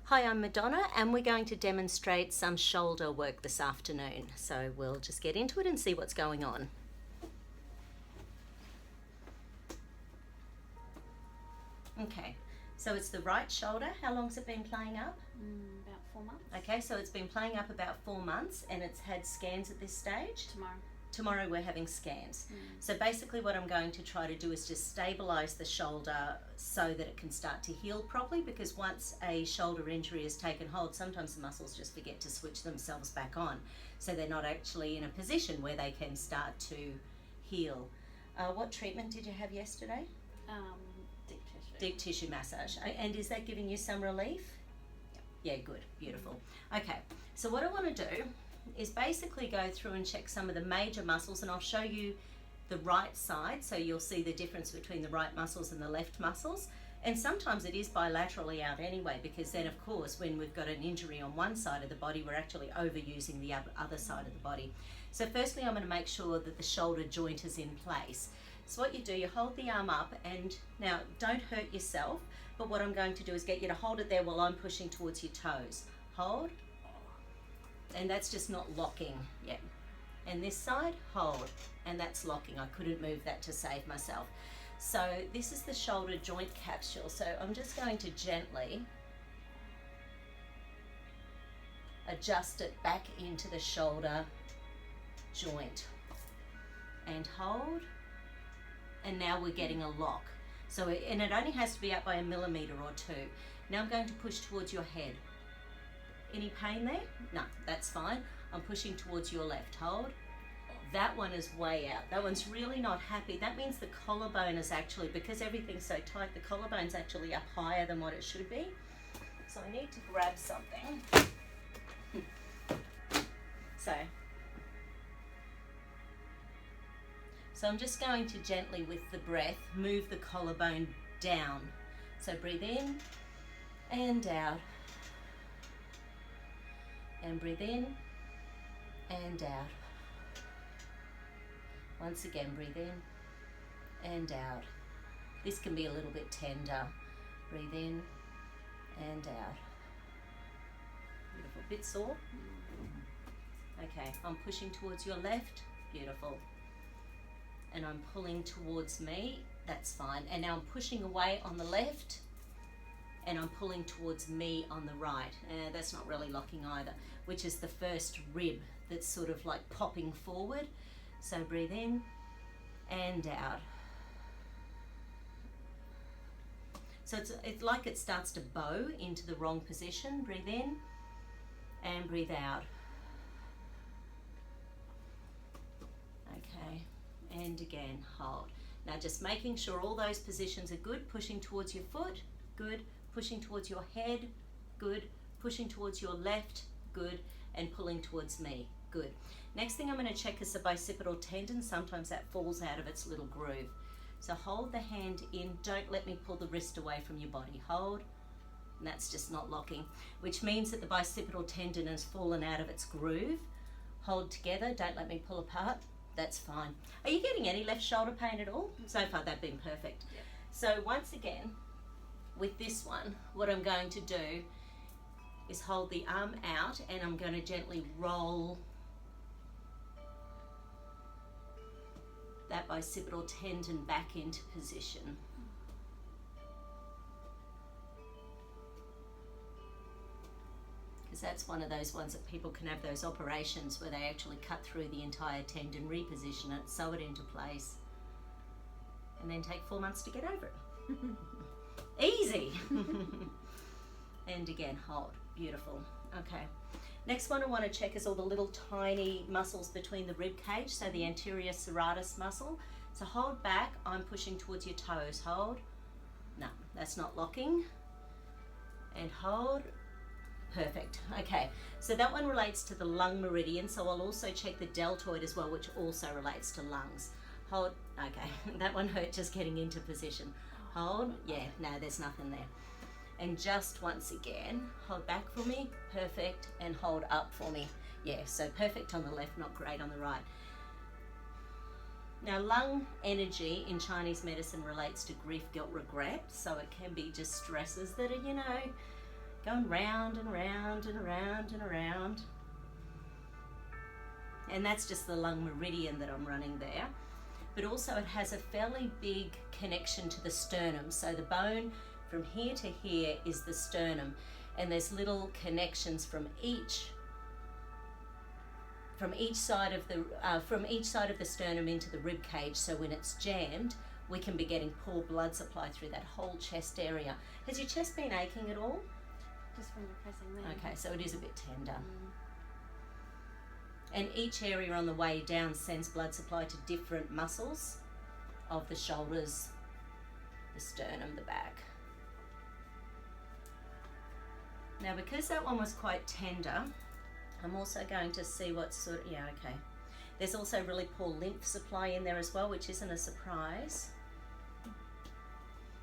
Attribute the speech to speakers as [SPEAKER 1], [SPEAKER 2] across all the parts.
[SPEAKER 1] Hi, I'm Madonna and we're going to demonstrate some shoulder work this afternoon. So we'll just get into it and see what's going on. Okay, so it's the right shoulder. How long's it been playing up?
[SPEAKER 2] About 4 months.
[SPEAKER 1] Okay, so it's been playing up about 4 months and it's had scans at this stage? Tomorrow we're having scans. So basically what I'm going to try to do is just stabilize the shoulder so that it can start to heal properly, because once a shoulder injury has taken hold, sometimes the muscles just forget to switch themselves back on. So they're not actually in a position where they can start to heal. What treatment did you have yesterday?
[SPEAKER 2] Deep tissue.
[SPEAKER 1] Deep tissue massage. And is that giving you some relief?
[SPEAKER 2] Yep.
[SPEAKER 1] Yeah, good, beautiful. Okay, so what I want to do is basically go through and check some of the major muscles, and I'll show you the right side so you'll see the difference between the right muscles and the left muscles. And sometimes it is bilaterally out anyway, because then of course when we've got an injury on one side of the body, we're actually overusing the other side of the body. So firstly I'm going to make sure that the shoulder joint is in place. So what you do, you hold the arm up, and now don't hurt yourself, but what I'm going to do is get you to hold it there while I'm pushing towards your toes. Hold. And that's just not locking yet. And this side, hold, and that's locking. I couldn't move that to save myself. So this is the shoulder joint capsule. So I'm just going to gently adjust it back into the shoulder joint and hold. And now we're getting a lock. So, and it only has to be up by 1 millimeter or 2. Now I'm going to push towards your head. Any pain there? No, that's fine. I'm pushing towards your left. Hold. That one is way out. That one's really not happy. That means the collarbone is actually, because everything's so tight, the collarbone's actually up higher than what it should be. So I need to grab something. So I'm just going to gently, with the breath, move the collarbone down. So breathe in and out. And breathe in and out. Once again, breathe in and out. This can be a little bit tender. Breathe in and out. Beautiful. Bit sore? Okay, I'm pushing towards your left. Beautiful. And I'm pulling towards me. That's fine. And now I'm pushing away on the left, and I'm pulling towards me on the right. That's not really locking either, which is the first rib that's sort of like popping forward. So breathe in and out. So it's like it starts to bow into the wrong position. Breathe in and breathe out. Okay, and again, hold. Now just making sure all those positions are good. Pushing towards your foot, good. Pushing towards your head, good. Pushing towards your left, good. And pulling towards me, good. Next thing I'm going to check is the bicipital tendon. Sometimes that falls out of its little groove. So hold the hand in. Don't let me pull the wrist away from your body. Hold. And that's just not locking, which means that the bicipital tendon has fallen out of its groove. Hold together. Don't let me pull apart. That's fine. Are you getting any left shoulder pain at all? So far they've been perfect.
[SPEAKER 2] Yep.
[SPEAKER 1] So once again, with this one, what I'm going to do is hold the arm out, and I'm going to gently roll that bicipital tendon back into position. Because that's one of those ones that people can have those operations where they actually cut through the entire tendon, reposition it, sew it into place, and then take 4 months to get over it. Easy. And again, hold. Beautiful. Okay. Next one I want to check is all the little tiny muscles between the rib cage, so the anterior serratus muscle. So hold back. I'm pushing towards your toes. Hold. No, that's not locking. And hold. Perfect. Okay, so that one relates to the lung meridian, so I'll also check the deltoid as well, which also relates to lungs. Hold. Okay, that one hurt just getting into position. Hold. Yeah, no, there's nothing there. And just once again, hold back for me. Perfect. And hold up for me. Yeah, so perfect on the left, not great on the right. Now, lung energy in Chinese medicine relates to grief, guilt, regret. So it can be just stresses that are, Going round and round and around and around. And that's just the lung meridian that I'm running there. But also it has a fairly big connection to the sternum. So the bone from here to here is the sternum, and there's little connections from each side of the sternum into the rib cage. So when it's jammed, we can be getting poor blood supply through that whole chest area. Has your chest been aching at all?
[SPEAKER 2] Just from the pressing there.
[SPEAKER 1] Okay, so it is a bit tender. And each area on the way down sends blood supply to different muscles of the shoulders, the sternum, the back. Now, because that one was quite tender, I'm also going to see what sort of, okay. There's also really poor lymph supply in there as well, which isn't a surprise.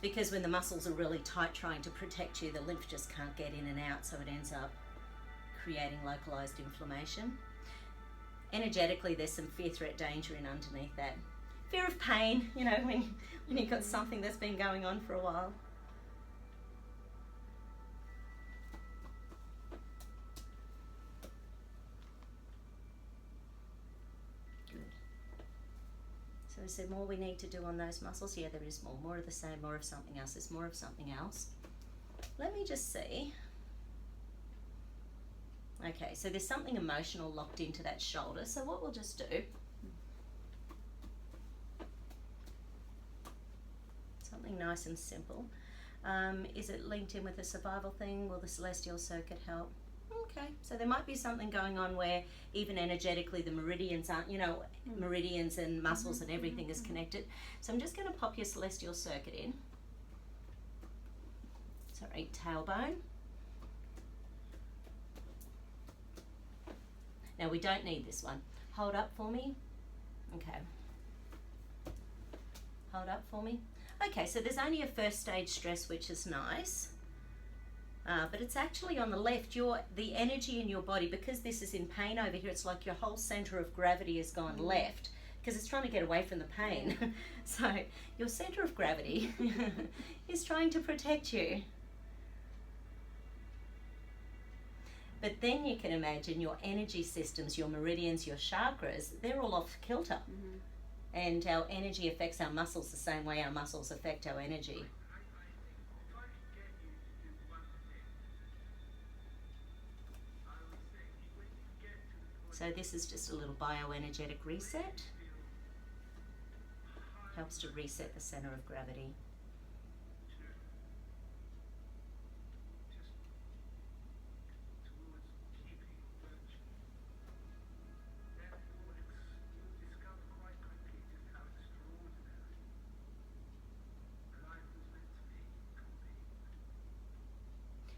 [SPEAKER 1] Because when the muscles are really tight trying to protect you, the lymph just can't get in and out, so it ends up creating localized inflammation. Energetically, there's some fear, threat, danger in underneath that. Fear of pain, when you've got something that's been going on for a while. Good. So is there more we need to do on those muscles? Yeah, there is more. More of the same, more of something else. There's more of something else. Let me just see. Okay, so there's something emotional locked into that shoulder. So what we'll just do, something nice and simple. Is it linked in with a survival thing? Will the celestial circuit help? Okay, so there might be something going on where even energetically the meridians aren't, meridians and muscles and everything is connected. So I'm just going to pop your celestial circuit in. Sorry, tailbone. Now we don't need this one. Hold up for me. Okay. Hold up for me. Okay, so there's only a first stage stress, which is nice. But it's actually on the left, the energy in your body, because this is in pain over here, it's like your whole center of gravity has gone left because it's trying to get away from the pain. So your center of gravity is trying to protect you. But then you can imagine your energy systems, your meridians, your chakras, they're all off kilter. And our energy affects our muscles the same way our muscles affect our energy. So this is just a little bioenergetic reset. Helps to reset the center of gravity.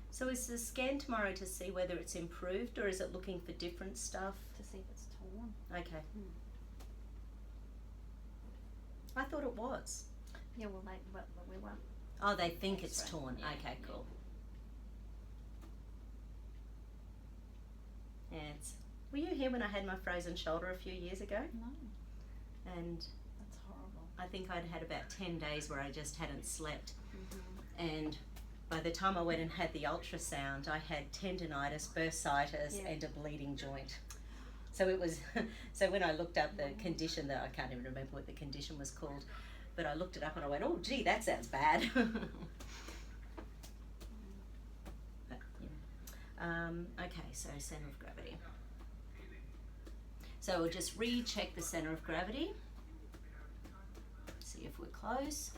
[SPEAKER 1] So is the scan tomorrow to see whether it's improved, or is it looking for different stuff?
[SPEAKER 2] To see if it's torn.
[SPEAKER 1] Okay. I thought it was.
[SPEAKER 2] Yeah, well, we won't.
[SPEAKER 1] Oh, they think it's
[SPEAKER 2] Right.
[SPEAKER 1] torn.
[SPEAKER 2] Yeah.
[SPEAKER 1] Okay, cool. Yeah, were you here when I had my frozen shoulder a few years ago?
[SPEAKER 2] No,
[SPEAKER 1] And
[SPEAKER 2] that's horrible.
[SPEAKER 1] I think I'd had about 10 days where I just hadn't slept. And by the time I went and had the ultrasound, I had tendonitis, bursitis, and a bleeding joint. So it was, so when I looked up the condition, that I can't even remember what the condition was called, but I looked it up and I went, oh gee, that sounds bad. But, okay, so center of gravity. So we'll just recheck the center of gravity. See if we're close.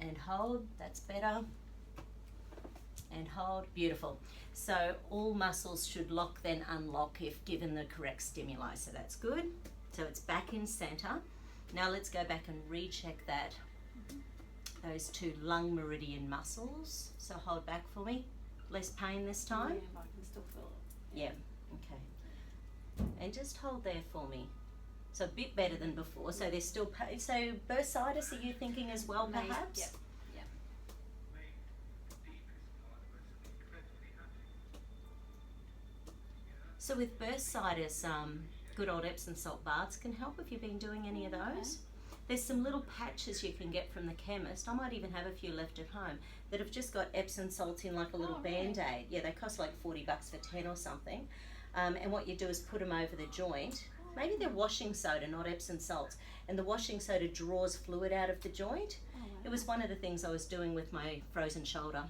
[SPEAKER 1] And hold, that's better. And hold, beautiful. So all muscles should lock then unlock if given the correct stimuli, so that's good. So it's back in center. Now let's go back and recheck that. Those two lung meridian muscles. So hold back for me. Less pain this time?
[SPEAKER 2] Yeah, but I can still feel it.
[SPEAKER 1] Yeah, okay. And just hold there for me. So a bit better than before. So there's still pain. So bursitis, are you thinking as well, perhaps?
[SPEAKER 2] Yep.
[SPEAKER 1] So with bursitis, good old Epsom salt baths can help if you've been doing any of those. There's some little patches you can get from the chemist. I might even have a few left at home that have just got Epsom salts in like a little Band-Aid. Yeah, they cost like $40 for 10 or something. And what you do is put them over the joint. Maybe they're washing soda, not Epsom salts. And the washing soda draws fluid out of the joint.
[SPEAKER 2] Oh, wow.
[SPEAKER 1] It was one of the things I was doing with my frozen shoulder.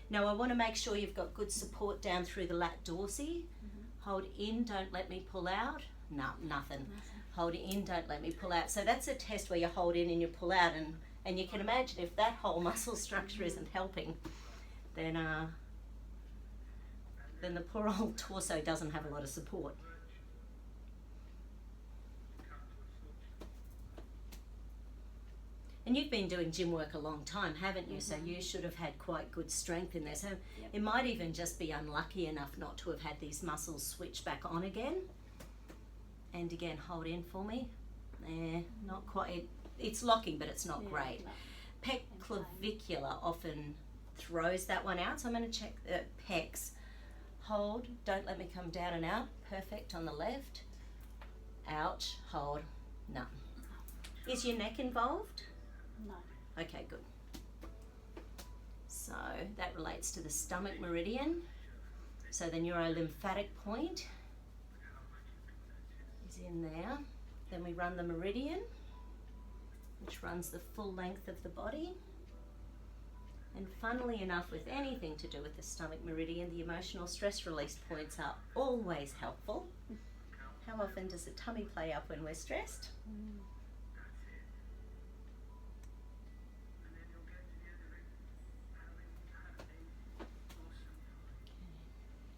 [SPEAKER 1] Now I want to make sure you've got good support down through the lat dorsi. Hold in, don't let me pull out. No, nothing. Hold in, don't let me pull out. So that's a test where you hold in and you pull out, and you can imagine if that whole muscle structure isn't helping, then the poor old torso doesn't have a lot of support. And you've been doing gym work a long time, haven't you? So you should have had quite good strength in there. So it might even just be unlucky enough not to have had these muscles switch back on again. And again, hold in for me. Not quite. It's locking, but it's not great.
[SPEAKER 2] No.
[SPEAKER 1] Pec clavicular often throws that one out. So I'm going to check the pecs. Hold. Don't let me come down and out. Perfect on the left. Ouch. Hold. No. Is your neck involved?
[SPEAKER 2] No.
[SPEAKER 1] Okay, good. So that relates to the stomach meridian. So the neurolymphatic point is in there. Then we run the meridian, which runs the full length of the body. And funnily enough, with anything to do with the stomach meridian, the emotional stress release points are always helpful. How often does the tummy play up when we're stressed?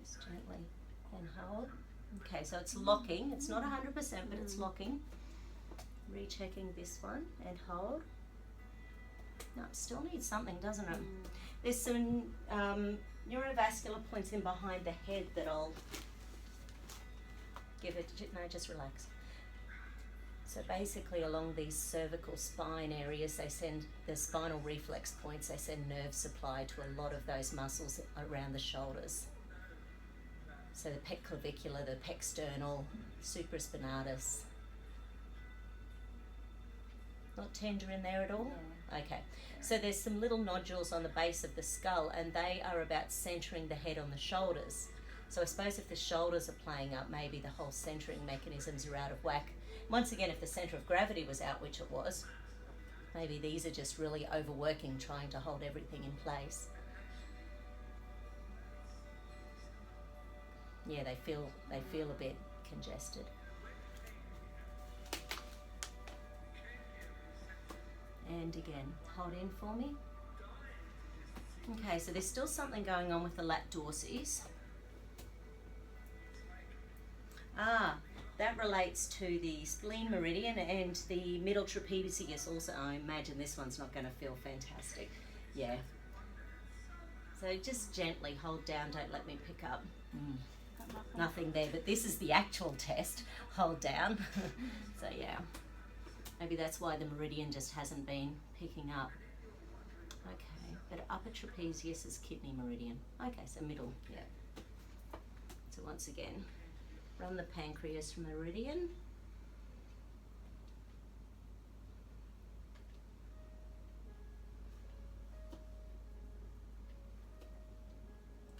[SPEAKER 1] Just gently and hold. Okay, so it's locking. It's not 100%, but it's locking. Rechecking this one and hold. No, it still needs something, doesn't it? There's some neurovascular points in behind the head that I'll give it. No, just relax. So basically along these cervical spine areas, they send the spinal reflex points, they send nerve supply to a lot of those muscles around the shoulders. So the pec clavicular, the pec sternal, supraspinatus. Not tender in there at all? Okay. So there's some little nodules on the base of the skull, and they are about centering the head on the shoulders. So I suppose if the shoulders are playing up, maybe the whole centering mechanisms are out of whack. Once again, if the centre of gravity was out, which it was, maybe these are just really overworking, trying to hold everything in place. Yeah, they feel a bit congested. And again, hold in for me. Okay, so there's still something going on with the lat dorsis. That relates to the spleen meridian and the middle trapezius also. I imagine this one's not going to feel fantastic. Yeah. So just gently hold down, don't let me pick up. Nothing there, but this is the actual test. Hold down. So yeah. Maybe that's why the meridian just hasn't been picking up. Okay, but upper trapezius is kidney meridian. Okay, so middle, yeah. So once again, run the pancreas meridian.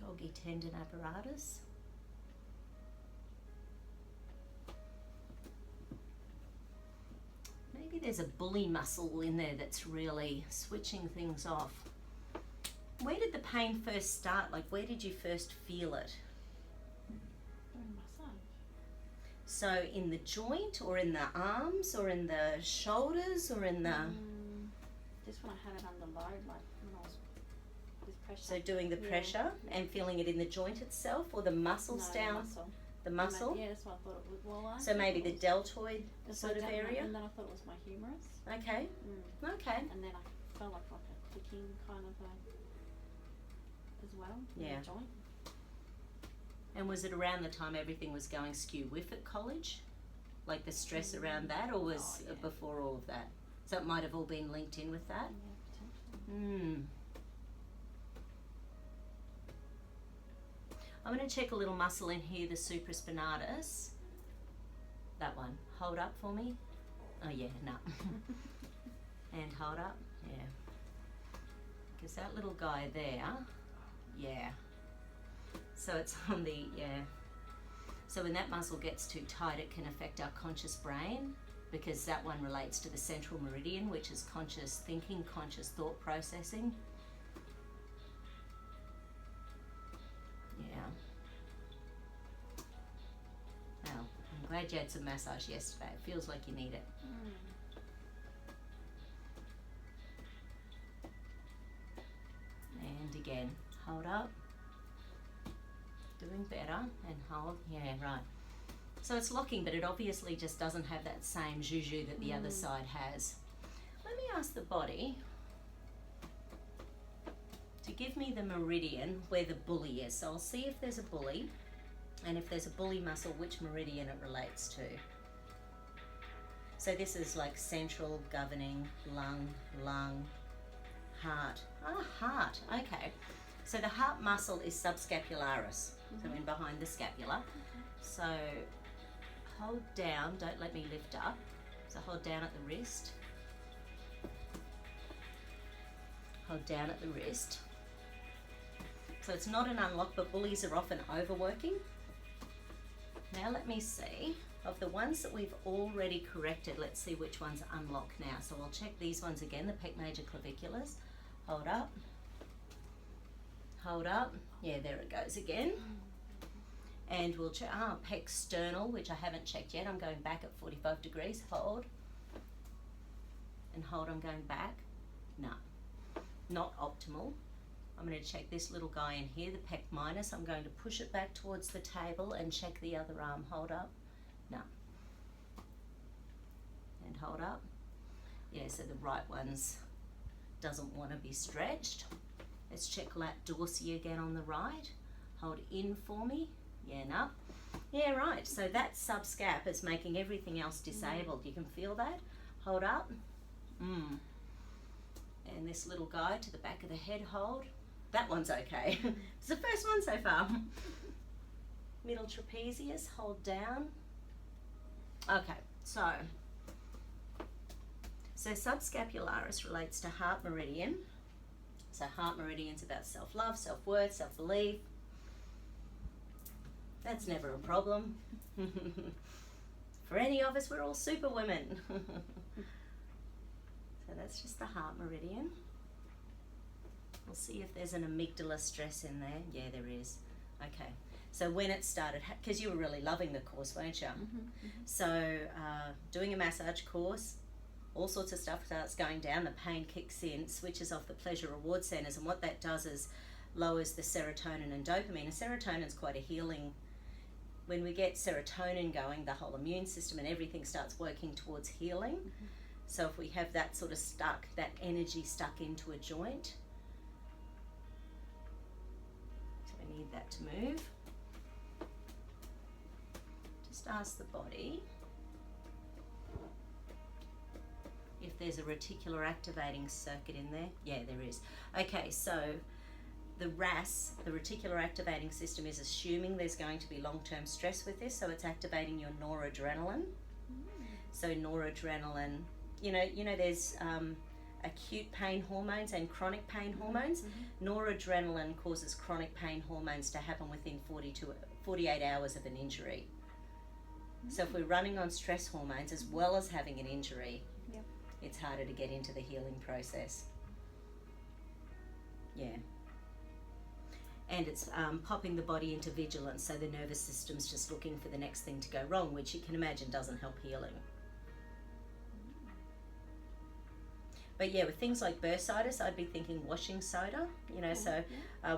[SPEAKER 1] Golgi tendon apparatus. Maybe there's a bully muscle in there that's really switching things off. Where did the pain first start? Like, where did you first feel it? So in the joint, or in the arms, or in the shoulders, or in the...
[SPEAKER 2] Just when I had it under load, like when I was with pressure.
[SPEAKER 1] So doing the pressure and feeling it in the joint itself, or the muscles down?
[SPEAKER 2] The muscle.
[SPEAKER 1] The muscle?
[SPEAKER 2] Yeah, that's what I thought it was.
[SPEAKER 1] So maybe the deltoid sort of area?
[SPEAKER 2] And then I thought it was my humerus.
[SPEAKER 1] Okay. Okay.
[SPEAKER 2] And then I felt like a clicking kind of as well in the joint.
[SPEAKER 1] And was it around the time everything was going skew-whiff at college? Like the stress around that, or was it before all of that? So it might have all been linked in with that?
[SPEAKER 2] Yeah, potentially.
[SPEAKER 1] I'm going to check a little muscle in here, the supraspinatus. That one. Hold up for me. Oh yeah, no. And hold up, yeah. Because that little guy there, yeah. So it's on the, yeah. So when that muscle gets too tight, it can affect our conscious brain, because that one relates to the central meridian, which is conscious thinking, conscious thought processing. Yeah. Well, I'm glad you had some massage yesterday. It feels like you need it. And again, hold up. Doing better, and hold. Yeah, right. So it's locking, but it obviously just doesn't have that same juju that the other side has. Let me ask the body to give me the meridian where the bully is. So I'll see if there's a bully, and if there's a bully muscle, which meridian it relates to. So this is like central, governing, lung, heart. Ah, heart, okay. So the heart muscle is subscapularis, so in behind the scapula. So hold down, don't let me lift up. So hold down at the wrist. Hold down at the wrist. So it's not an unlock, but bullies are often overworking. Now let me see, of the ones that we've already corrected, let's see which ones unlock now. So I'll check these ones again, the pec major claviculars. Hold up. Hold up. Yeah, there it goes again. And we'll check, pec sternal, which I haven't checked yet. I'm going back at 45 degrees. Hold. And hold, I'm going back. No, not optimal. I'm going to check this little guy in here, the pec minus. I'm going to push it back towards the table and check the other arm. Hold up. No. And hold up. Yeah, so the right one's doesn't want to be stretched. Let's check lat dorsi again on the right. Hold in for me. Yeah, no. Yeah, right. So that subscap is making everything else disabled. You can feel that. Hold up. And this little guy to the back of the head, hold. That one's okay. It's the first one so far. Middle trapezius, hold down. Okay, so subscapularis relates to heart meridian. So heart meridian's about self-love, self-worth, self-belief. That's never a problem. For any of us, we're all super women. So that's just the heart meridian. We'll see if there's an amygdala stress in there. Yeah, there is. Okay. So when it started, because you were really loving the course, weren't you? So doing a massage course, all sorts of stuff starts going down, the pain kicks in, switches off the pleasure reward centers, and what that does is lowers the serotonin and dopamine. And serotonin's quite a healing. When we get serotonin going, the whole immune system and everything starts working towards healing. So if we have that sort of stuck, that energy stuck into a joint, so we need that to move. Just ask the body if there's a reticular activating circuit in there. Yeah, there is. Okay, so the RAS, the reticular activating system, is assuming there's going to be long-term stress with this, so it's activating your noradrenaline. So noradrenaline, you know there's acute pain hormones and chronic pain hormones. Noradrenaline causes chronic pain hormones to happen within 48 hours of an injury. So if we're running on stress hormones as well as having an injury, it's harder to get into the healing process. Yeah. And it's popping the body into vigilance, so the nervous system's just looking for the next thing to go wrong, which you can imagine doesn't help healing. But yeah, with things like bursitis, I'd be thinking washing soda, you know,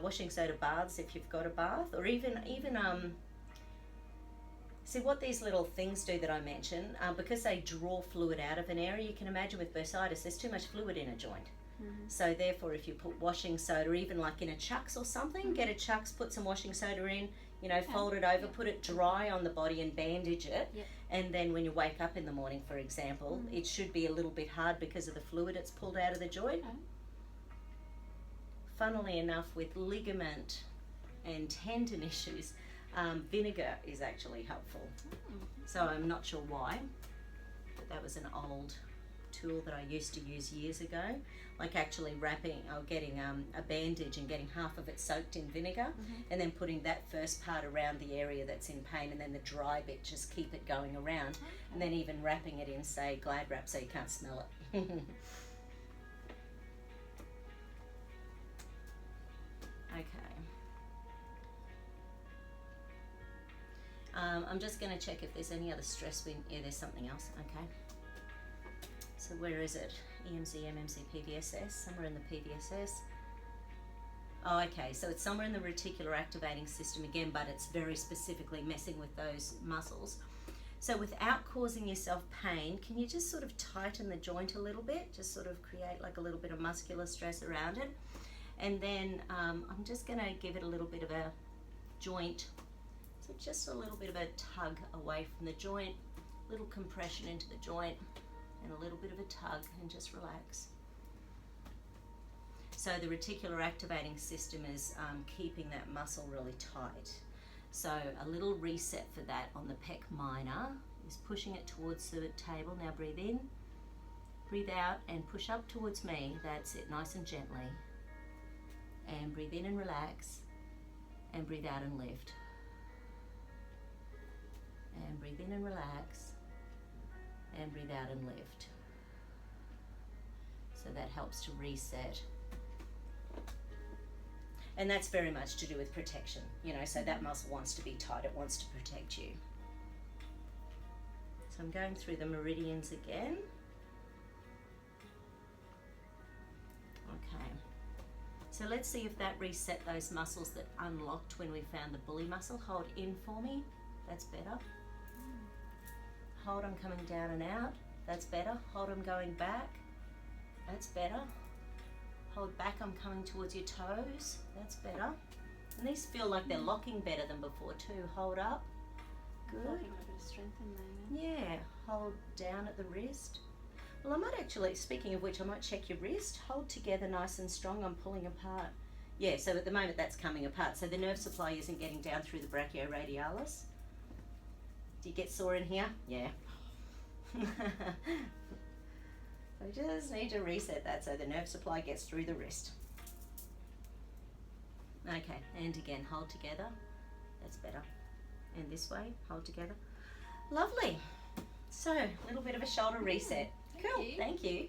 [SPEAKER 1] washing soda baths if you've got a bath, or even see what these little things do that I mentioned, because they draw fluid out of an area. You can imagine with bursitis, there's too much fluid in a joint. So therefore, if you put washing soda, even like in a chucks or something, get a chucks, put some washing soda in, you know, fold it over, put it dry on the body and bandage it. And then when you wake up in the morning, for example, it should be a little bit hard because of the fluid it's pulled out of the joint. Funnily enough, with ligament and tendon issues, vinegar is actually helpful. So I'm not sure why, but That was an old tool that I used to use years ago, like actually wrapping or getting a bandage and getting half of it soaked in vinegar, and then putting that first part around the area that's in pain, and then the dry bit just keep it going around, and then even wrapping it in, say, Glad wrap so you can't smell it. Okay. I'm just going to check if there's any other stress. Yeah, there's something else. Okay. So where is it? EMC, MMC, PVSS, somewhere in the PVSS. Oh, okay, so it's somewhere in the reticular activating system again, but it's very specifically messing with those muscles. So without causing yourself pain, can you just sort of tighten the joint a little bit? Just sort of create like a little bit of muscular stress around it. And then I'm just going to give it a little bit of a joint, so just a little bit of a tug away from the joint, little compression into the joint, and a little bit of a tug, and just relax. So the reticular activating system is keeping that muscle really tight. So a little reset for that on the pec minor is pushing it towards the table. Now breathe in, breathe out, and push up towards me. That's it, nice and gently. And breathe in and relax, and breathe out and lift. And breathe in and relax, and breathe out and lift. So that helps to reset. And that's very much to do with protection, you know, so that muscle wants to be tight, it wants to protect you. So I'm going through the meridians again. Okay. So let's see if that reset those muscles that unlocked when we found the bully muscle. Hold in for me. That's better. Hold, I'm coming down and out. That's better. Hold, I'm going back. That's better. Hold back, I'm coming towards your toes. That's better. And these feel like they're locking better than before too. Hold up. Good.
[SPEAKER 2] I think a bit of strength in there.
[SPEAKER 1] Yeah. Hold down at the wrist. Well, I might actually, speaking of which, I might check your wrist. Hold together nice and strong. I'm pulling apart. Yeah, so at the moment that's coming apart. So the nerve supply isn't getting down through the brachioradialis. Do you get sore in here? Yeah. I just need to reset that so the nerve supply gets through the wrist. Okay, and again, hold together. That's better. And this way, hold together. Lovely. So, a little bit of a shoulder reset. Cool, thank you.